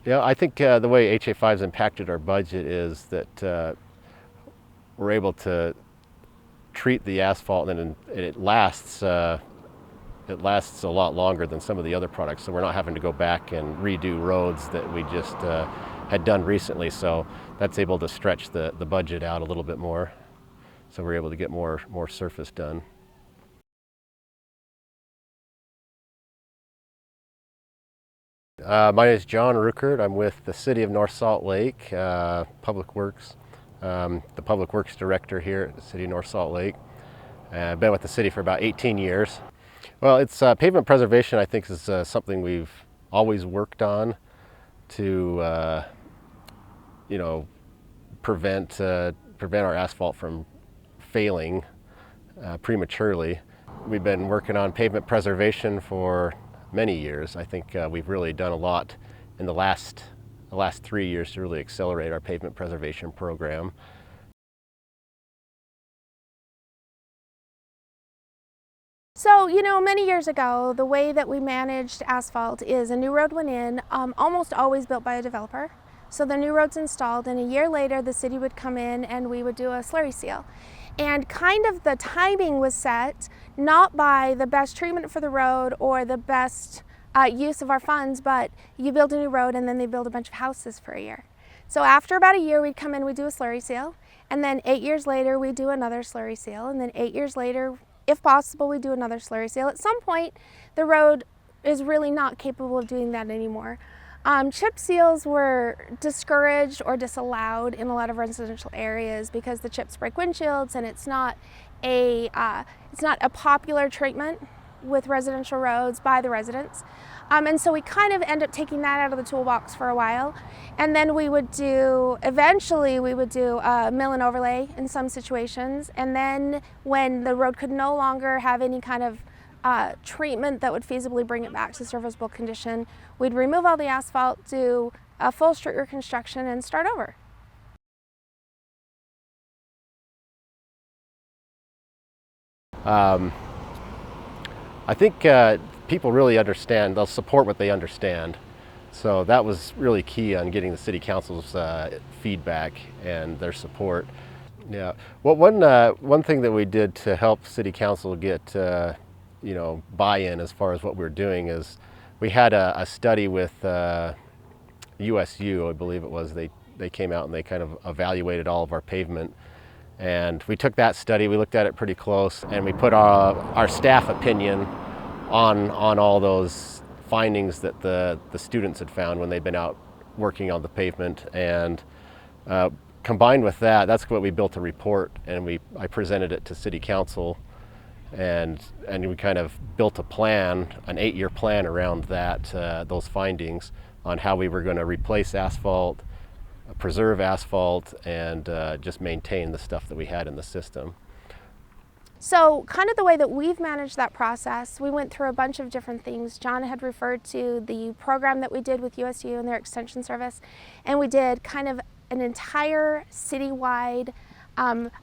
Yeah, I think the way HA5 has impacted our budget is that we're able to treat the asphalt and it lasts a lot longer than some of the other products. So we're not having to go back and redo roads that we just had done recently. So that's able to stretch the budget out a little bit more. So we're able to get more surface done. My name is Jon Rueckert. I'm with the City of North Salt Lake, Public Works. The Public Works Director here at the City of North Salt Lake. I've been with the city for about 18 years. Well, it's pavement preservation, I think, is something we've always worked on to, prevent our asphalt from failing prematurely. We've been working on pavement preservation for many years. I think we've really done a lot in the last 3 years to really accelerate our pavement preservation program. So, many years ago, the way that we managed asphalt is a new road went in, almost always built by a developer. So the new road's installed, and a year later, the city would come in and we would do a slurry seal. And kind of the timing was set not by the best treatment for the road or the best use of our funds, but you build a new road and then they build a bunch of houses for a year. So after about a year, we'd come in, we'd do a slurry seal, and then 8 years later, we'd do another slurry seal, and then 8 years later, if possible, we do another slurry seal. At some point, the road is really not capable of doing that anymore. Chip seals were discouraged or disallowed in a lot of residential areas because the chips break windshields, and it's not a popular treatment with residential roads by the residents. And so we kind of end up taking that out of the toolbox for a while. And then eventually we would do a mill and overlay in some situations. And then when the road could no longer have any kind of treatment that would feasibly bring it back to serviceable condition, we'd remove all the asphalt, do a full street reconstruction, and start over. I think people really understand, they'll support what they understand. So that was really key on getting the City Council's feedback and their support. Yeah. Well, one thing that we did to help City Council get buy-in as far as what we're doing is we had a study with USU, I believe it was. They came out and they kind of evaluated all of our pavement. And we took that study, we looked at it pretty close, and we put our staff opinion on all those findings that the students had found when they'd been out working on the pavement. And combined with that, that's what we built a report, and I presented it to City Council, and we kind of built a plan, an 8-year plan around those findings on how we were going to replace asphalt, preserve asphalt, and just maintain the stuff that we had in the system. So kind of the way that we've managed that process, we went through a bunch of different things. Jon had referred to the program that we did with USU and their extension service, and we did kind of an entire citywide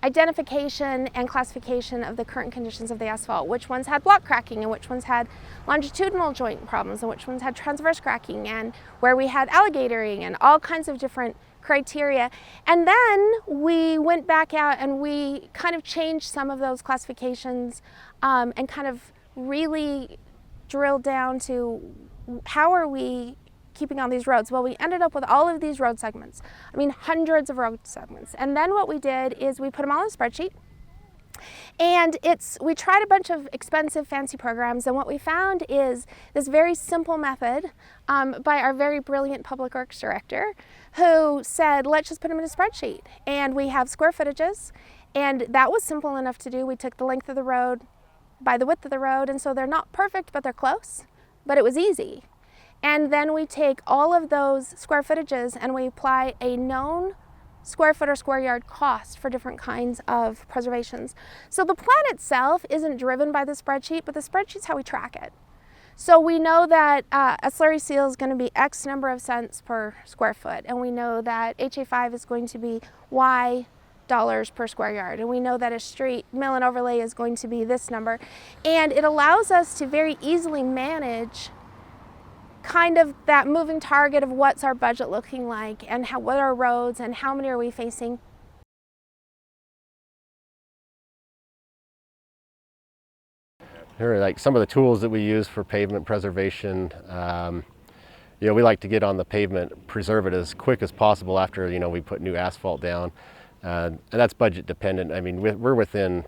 identification and classification of the current conditions of the asphalt, which ones had block cracking and which ones had longitudinal joint problems and which ones had transverse cracking, and where we had alligatoring and all kinds of different criteria. And then we went back out and we kind of changed some of those classifications and kind of really drilled down to how are we keeping on these roads. Well, we ended up with all of these road segments. I mean, hundreds of road segments. And then what we did is we put them all in a spreadsheet. And we tried a bunch of expensive, fancy programs, and what we found is this very simple method by our very brilliant public works director, who said, let's just put them in a spreadsheet. And we have square footages, and that was simple enough to do. We took the length of the road by the width of the road, and so they're not perfect, but they're close, but it was easy. And then we take all of those square footages and we apply a known square foot or square yard cost for different kinds of preservations. So the plan itself isn't driven by the spreadsheet, but the spreadsheet's how we track it. So we know that a slurry seal is going to be X number of cents per square foot, and we know that HA5 is going to be Y dollars per square yard, and we know that a street mill and overlay is going to be this number, and it allows us to very easily manage kind of that moving target of what's our budget looking like and what are our roads and how many are we facing. Here are like some of the tools that we use for pavement preservation. We like to get on the pavement, preserve it as quick as possible after we put new asphalt down, and that's budget dependent. I mean, we're within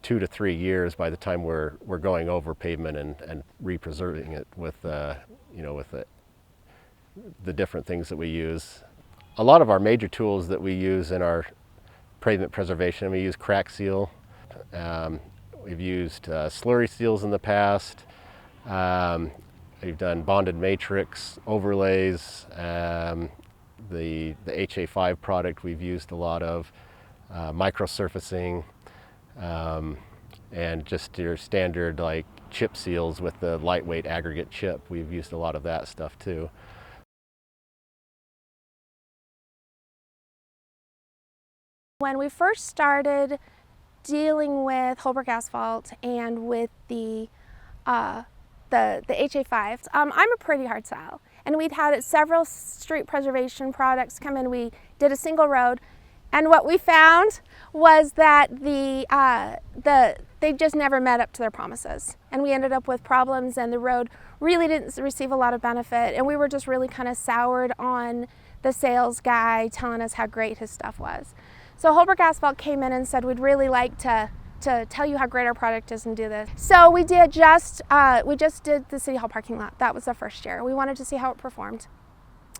2 to 3 years by the time we're going over pavement and re-preserving it with with the different things that we use. A lot of our major tools that we use in our pavement preservation, we use crack seal. We've used slurry seals in the past. We've done bonded matrix overlays. The HA5 product we've used a lot of. Microsurfacing. And just your standard like chip seals with the lightweight aggregate chip. We've used a lot of that stuff too. When we first started dealing with Holbrook asphalt and with the HA5s, I'm a pretty hard sell, and we'd had several street preservation products come in. We did a single road, and what we found was that they just never met up to their promises, and we ended up with problems, and the road really didn't receive a lot of benefit, and we were just really kind of soured on the sales guy telling us how great his stuff was. So Holbrook Asphalt came in and said, we'd really like to tell you how great our product is and do this. So we just did the City Hall parking lot. That was the first year. We wanted to see how it performed.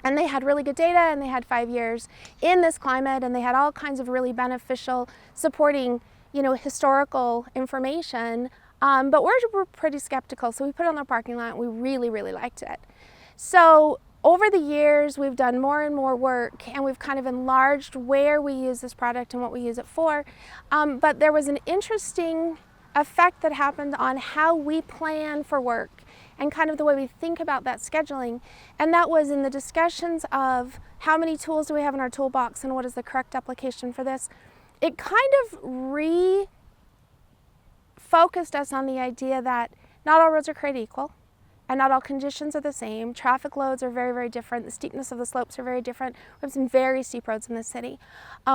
And they had really good data, and they had 5 years in this climate, and they had all kinds of really beneficial supporting, historical information. But we're pretty skeptical, so we put it on the parking lot, and we really, really liked it. So over the years, we've done more and more work, and we've kind of enlarged where we use this product and what we use it for. But there was an interesting effect that happened on how we plan for work and kind of the way we think about that scheduling. And that was in the discussions of how many tools do we have in our toolbox and what is the correct application for this. It kind of refocused us on the idea that not all roads are created equal, and not all conditions are the same. Traffic loads are very, very different. The steepness of the slopes are very different. We have some very steep roads in the city.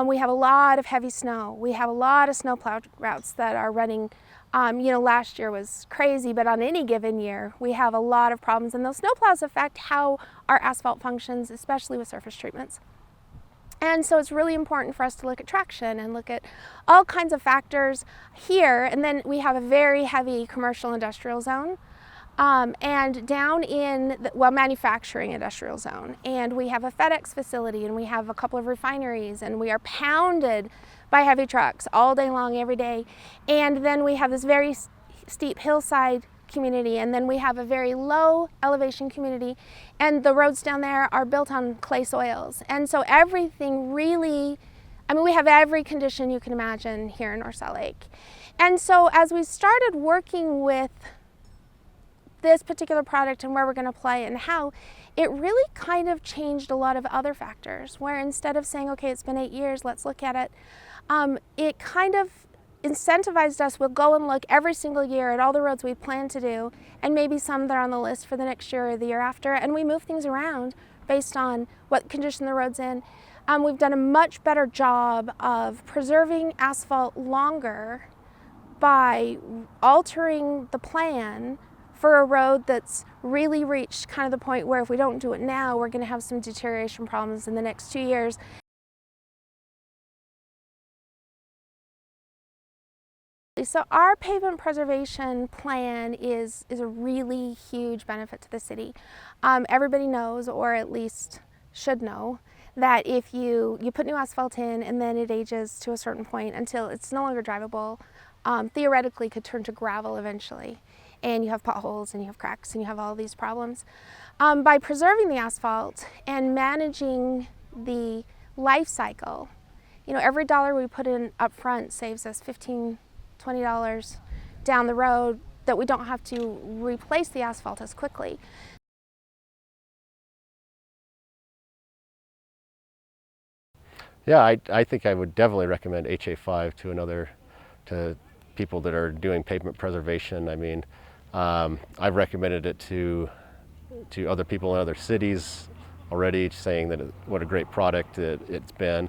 We have a lot of heavy snow. We have a lot of snowplow routes that are running. Last year was crazy, but on any given year, we have a lot of problems, and those snowplows affect how our asphalt functions, especially with surface treatments. And so it's really important for us to look at traction and look at all kinds of factors here. And then we have a very heavy commercial industrial zone. And down in the manufacturing industrial zone, and we have a FedEx facility, and we have a couple of refineries, and we are pounded by heavy trucks all day long, every day. And then we have this very steep hillside community, and then we have a very low elevation community, and the roads down there are built on clay soils. And so everything really, we have every condition you can imagine here in North Salt Lake. And so as we started working with this particular product and where we're going to apply it and how, it really kind of changed a lot of other factors, where instead of saying, okay, it's been 8 years, let's look at it, it kind of incentivized us. We'll go and look every single year at all the roads we plan to do, and maybe some that are on the list for the next year or the year after, and we move things around based on what condition the road's in. We've done a much better job of preserving asphalt longer by altering the plan for a road that's really reached kind of the point where if we don't do it now, we're going to have some deterioration problems in the next 2 years. So our pavement preservation plan is a really huge benefit to the city. Everybody knows, or at least should know, that if you put new asphalt in and then it ages to a certain point until it's no longer drivable, theoretically could turn to gravel eventually. And you have potholes and you have cracks and you have all these problems. By preserving the asphalt and managing the life cycle, every dollar we put in up front saves us $15, $20 down the road that we don't have to replace the asphalt as quickly. Yeah, I think I would definitely recommend HA5 to people that are doing pavement preservation. I've recommended it to to other people in other cities already, saying that what a great product it's been.